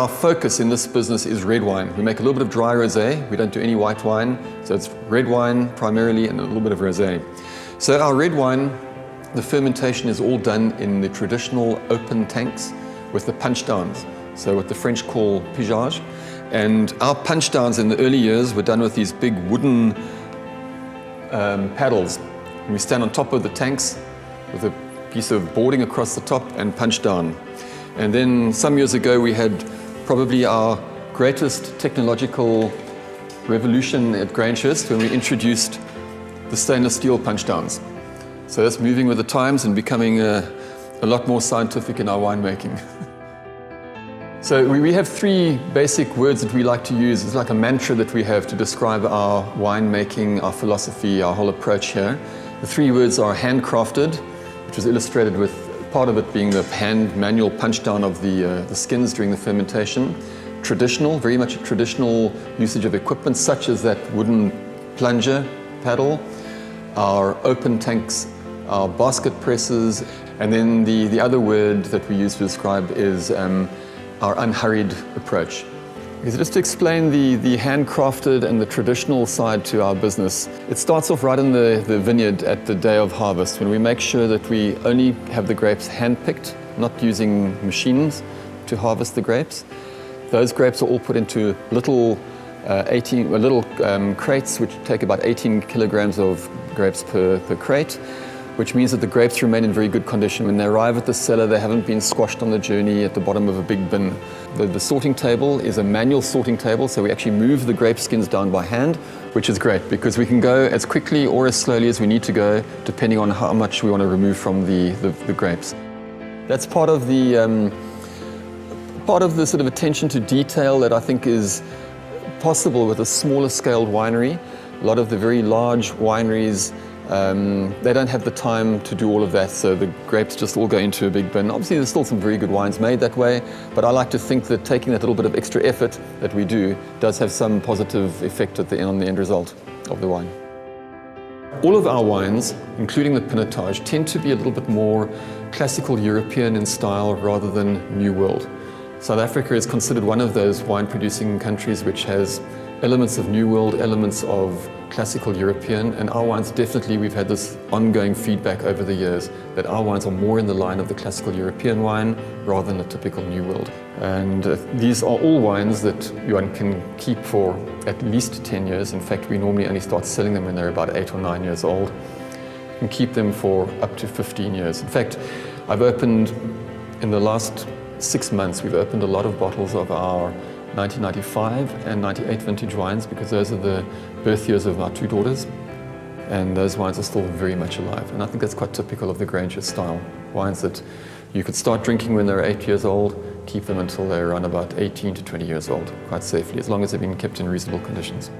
our focus in this business is red wine. We make a little bit of dry rosé. We don't do any white wine. So it's red wine primarily and a little bit of rosé. So our red wine, the fermentation is all done in the traditional open tanks with the punch downs. So what the French call pigeage. And our punch downs in the early years were done with these big wooden paddles. And we stand on top of the tanks with a piece of boarding across the top and punch down. And then some years ago we had probably our greatest technological revolution at Grangehurst when we introduced the stainless steel punch downs. So that's moving with the times and becoming a lot more scientific in our winemaking. So we have three basic words that we like to use. It's like a mantra that we have to describe our winemaking, our philosophy, our whole approach here. The three words are handcrafted, which is illustrated with part of it being the hand manual punch down of the skins during the fermentation. Traditional, very much a traditional usage of equipment such as that wooden plunger paddle, our open tanks, our basket presses, and then the other word that we use to describe is our unhurried approach. Because just to explain the handcrafted and the traditional side to our business, it starts off right in the vineyard at the day of harvest, when we make sure that we only have the grapes hand-picked, not using machines to harvest the grapes. Those grapes are all put into little crates, which take about 18 kilograms of grapes per crate, which means that the grapes remain in very good condition. When they arrive at the cellar, they haven't been squashed on the journey at the bottom of a big bin. The sorting table is a manual sorting table, so we actually move the grape skins down by hand, which is great because we can go as quickly or as slowly as we need to go, depending on how much we want to remove from the grapes. That's part of the sort of attention to detail that I think is possible with a smaller scaled winery. A lot of the very large wineries, they don't have the time to do all of that, so the grapes just all go into a big bin. Obviously there's still some very good wines made that way, but I like to think that taking that little bit of extra effort that we do does have some positive effect on the end result of the wine. All of our wines, including the Pinotage, tend to be a little bit more classical European in style rather than New World. South Africa is considered one of those wine producing countries which has elements of New World, elements of classical European, and our wines definitely, we've had this ongoing feedback over the years that our wines are more in the line of the classical European wine rather than a typical New World. And these are all wines that one can keep for at least 10 years. In fact, we normally only start selling them when they're about 8 or 9 years old. You can keep them for up to 15 years. In fact, I've opened, in the last 6 months, we've opened a lot of bottles of our 1995 and 98 vintage wines because those are the birth years of our two daughters, and those wines are still very much alive. And I think that's quite typical of the Grangehurst style. Wines that you could start drinking when they're 8 years old, keep them until they're around about 18 to 20 years old, quite safely, as long as they've been kept in reasonable conditions.